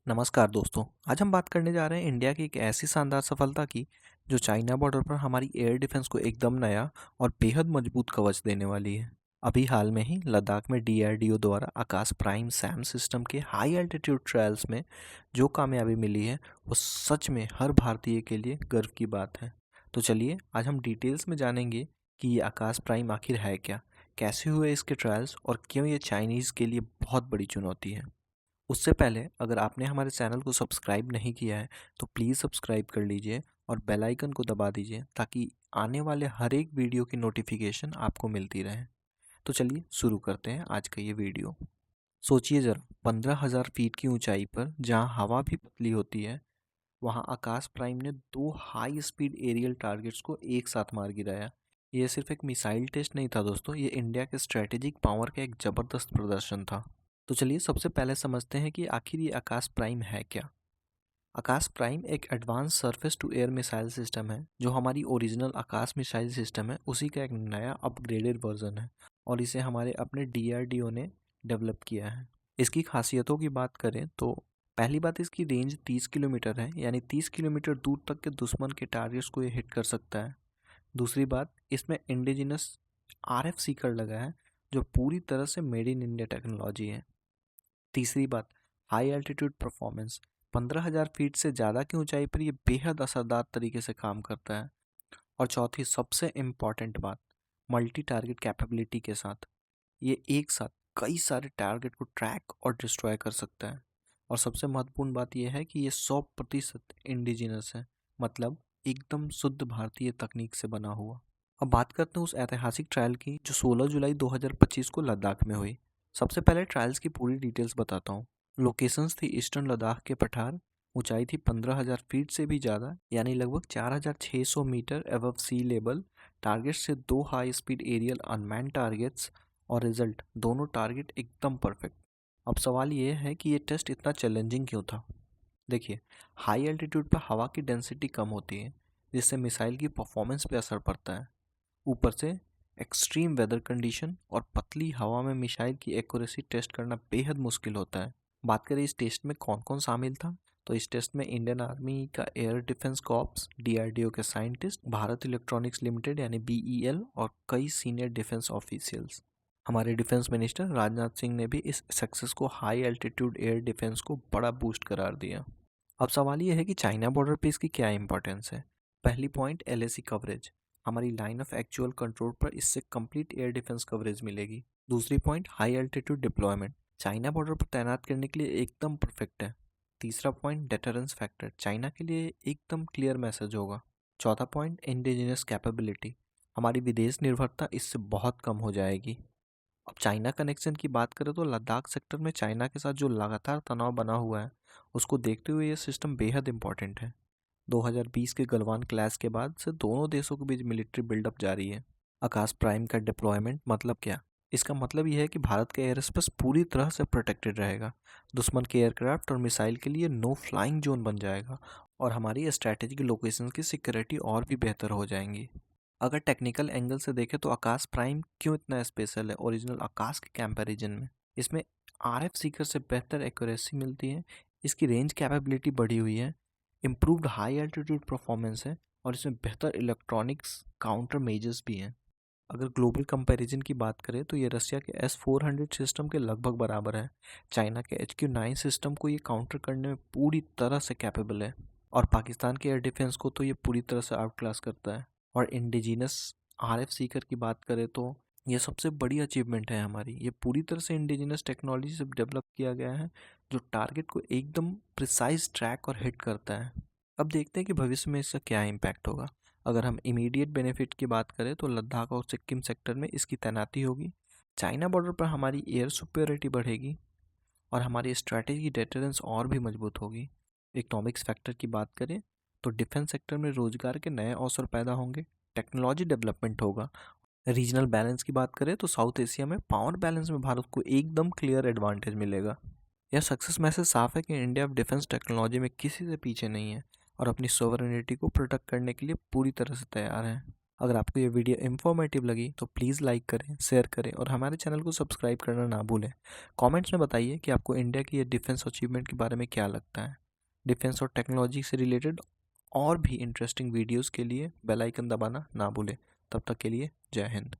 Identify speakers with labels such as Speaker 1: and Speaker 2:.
Speaker 1: नमस्कार दोस्तों। आज हम बात करने जा रहे हैं इंडिया की एक ऐसी शानदार सफलता की जो चाइना बॉर्डर पर हमारी एयर डिफेंस को एकदम नया और बेहद मजबूत कवच देने वाली है। अभी हाल में ही लद्दाख में डीआरडीओ द्वारा आकाश प्राइम सैम सिस्टम के हाई एल्टीट्यूड ट्रायल्स में जो कामयाबी मिली है वो सच में हर भारतीय के लिए गर्व की बात है। तो चलिए आज हम डिटेल्स में जानेंगे कि ये आकाश प्राइम आखिर है क्या, कैसे हुए इसके ट्रायल्स और क्यों ये चाइनीज़ के लिए बहुत बड़ी चुनौती है। उससे पहले अगर आपने हमारे चैनल को सब्सक्राइब नहीं किया है तो प्लीज़ सब्सक्राइब कर लीजिए और बेल आइकन को दबा दीजिए ताकि आने वाले हर एक वीडियो की नोटिफिकेशन आपको मिलती रहे। तो चलिए शुरू करते हैं आज का ये वीडियो। सोचिए ज़रा, 15,000 फीट की ऊंचाई पर जहां हवा भी पतली होती है वहां आकाश प्राइम ने दो हाई स्पीड एरियल टारगेट्स को एक साथ मार गिराया। ये सिर्फ एक मिसाइल टेस्ट नहीं था दोस्तों, ये इंडिया के स्ट्रेटेजिक पावर का एक ज़बरदस्त प्रदर्शन था। तो चलिए सबसे पहले समझते हैं कि आखिर ये आकाश प्राइम है क्या। आकाश प्राइम एक advance surface to air missile system है जो हमारी ओरिजिनल आकाश मिसाइल सिस्टम है उसी का एक नया अपग्रेडेड वर्जन है और इसे हमारे अपने डीआरडीओ ने डेवलप किया है। इसकी खासियतों की बात करें तो पहली बात, इसकी रेंज 30 किलोमीटर है, यानी 30 किलोमीटर दूर तक के दुश्मन के टारगेट्स को ये हिट कर सकता है। दूसरी बात, इसमें इंडिजिनस आरएफ सीकर लगा है जो पूरी तरह से मेड इन इंडिया टेक्नोलॉजी है। तीसरी बात, हाई एल्टीट्यूड परफॉर्मेंस। 15,000 फीट से ज़्यादा की ऊंचाई पर यह बेहद असरदार तरीके से काम करता है। और चौथी सबसे इम्पॉर्टेंट बात, मल्टी टारगेट कैपेबिलिटी के साथ ये एक साथ कई सारे टारगेट को ट्रैक और डिस्ट्रॉय कर सकता है। और सबसे महत्वपूर्ण बात यह है कि ये 100% इंडिजिनस है, मतलब एकदम शुद्ध भारतीय तकनीक से बना हुआ। अब बात करते हैं उस ऐतिहासिक ट्रायल की जो 16 जुलाई 2025 को लद्दाख में हुई। सबसे पहले ट्रायल्स की पूरी डिटेल्स बताता हूँ। लोकेशंस थी ईस्टर्न लद्दाख के पठार, ऊंचाई थी 15,000 फीट से भी ज़्यादा, यानी लगभग 4,600 meter above sea level. Target से दो high speed aerial unman targets और रिजल्ट दोनों टारगेट एकदम परफेक्ट। अब सवाल ये है कि ये टेस्ट इतना चैलेंजिंग क्यों था। देखिए, हाई एल्टीट्यूड पर हवा की डेंसिटी कम होती है जिससे मिसाइल की परफॉर्मेंस पे असर पड़ता है। ऊपर से एक्सट्रीम वेदर कंडीशन और पतली हवा में मिसाइल की एक्यूरेसी टेस्ट करना बेहद मुश्किल होता है। बात करें इस टेस्ट में कौन कौन शामिल था, तो इस टेस्ट में इंडियन आर्मी का एयर डिफेंस कॉर्प्स, डीआरडीओ के साइंटिस्ट, भारत इलेक्ट्रॉनिक्स लिमिटेड यानी बीईएल और कई सीनियर डिफेंस ऑफिशियल्स। हमारे डिफेंस मिनिस्टर राजनाथ सिंह ने भी इस सक्सेस को हाई एल्टीट्यूड एयर डिफेंस को बड़ा बूस्ट करार दिया। अब सवाल ये है कि चाइना बॉर्डर पे इसकी क्या इंपॉर्टेंस है। पहली पॉइंट, एलएसी कवरेज। हमारी लाइन ऑफ एक्चुअल कंट्रोल पर इससे कंप्लीट एयर डिफेंस कवरेज मिलेगी। दूसरी point, high altitude deployment. China border पर तैनात करने के लिए एकदम परफेक्ट है। तीसरा पॉइंट, डेटरेंस फैक्टर। चाइना के लिए एकदम क्लियर मैसेज होगा। चौथा पॉइंट, इंडिजिनस कैपेबिलिटी। हमारी विदेश निर्भरता इससे बहुत कम हो जाएगी। अब चाइना कनेक्शन की बात करें तो लद्दाख सेक्टर में चाइना के साथ जो लगातार तनाव बना हुआ है उसको देखते हुए ये सिस्टम बेहद इंपॉर्टेंट है। 2020 के गलवान क्लैश के बाद से दोनों देशों के बीच मिलिट्री बिल्डअप जारी है। आकाश प्राइम का डिप्लॉयमेंट मतलब क्या? इसका मतलब यह है कि भारत का एयर स्पेस पूरी तरह से प्रोटेक्टेड रहेगा। दुश्मन के एयरक्राफ्ट और मिसाइल के लिए नो फ्लाइंग जोन बन जाएगा और हमारी स्ट्रैटेजिक लोकेशन की सिक्योरिटी और भी बेहतर हो जाएंगी। अगर टेक्निकल एंगल से देखें तो आकाश प्राइम क्यों इतना स्पेशल है ओरिजिनल आकाश के कंपैरिजन में। इसमें आरएफ सीकर से बेहतर एक्यूरेसी मिलती है, इसकी रेंज कैपेबिलिटी बढ़ी हुई है, इम्प्रूव्ड हाई एल्टीट्यूड परफॉर्मेंस है और इसमें बेहतर इलेक्ट्रॉनिक्स काउंटर मेजर्स भी हैं। अगर ग्लोबल कंपैरिजन की बात करें तो ये रशिया के S-400 सिस्टम के लगभग बराबर है। चाइना के HQ-9 सिस्टम को ये काउंटर करने में पूरी तरह से कैपेबल है और पाकिस्तान के एयर डिफेंस को तो ये पूरी तरह से आउट क्लास करता है। और इंडिजिनस आरएफ सीकर की बात करें तो ये सबसे बड़ी अचीवमेंट है हमारी। ये पूरी तरह से इंडिजिनस टेक्नोलॉजी से डेवलप किया गया है जो टारगेट को एकदम प्रिसाइज ट्रैक और हिट करता है। अब देखते हैं कि भविष्य में इसका क्या इम्पैक्ट होगा। अगर हम इमीडिएट बेनिफिट की बात करें तो लद्दाख और सिक्किम सेक्टर में इसकी तैनाती होगी, चाइना बॉर्डर पर हमारी एयर सुपेरियरिटी बढ़ेगी और हमारी स्ट्रैटेजी डेटरेंस और भी मजबूत होगी। इकोनॉमिक्स फैक्टर की बात करें तो डिफेंस सेक्टर में रोजगार के नए अवसर पैदा होंगे, टेक्नोलॉजी डेवलपमेंट होगा। रीजनल बैलेंस की बात करें तो साउथ एशिया में पावर बैलेंस में भारत को एकदम क्लियर एडवांटेज मिलेगा। यह सक्सेस मैसेज साफ है कि इंडिया डिफेंस टेक्नोलॉजी में किसी से पीछे नहीं है और अपनी सोवरेनिटी को प्रोटेक्ट करने के लिए पूरी तरह से तैयार है। अगर आपको ये वीडियो इन्फॉर्मेटिव लगी तो प्लीज़ लाइक करें, शेयर करें और हमारे चैनल को सब्सक्राइब करना ना भूलें। कमेंट्स में बताइए कि आपको इंडिया की ये डिफेंस अचीवमेंट के बारे में क्या लगता है। डिफेंस और टेक्नोलॉजी से रिलेटेड और भी इंटरेस्टिंग वीडियोस के लिए बेल आइकन दबाना ना भूलें। तब तक के लिए जय हिंद।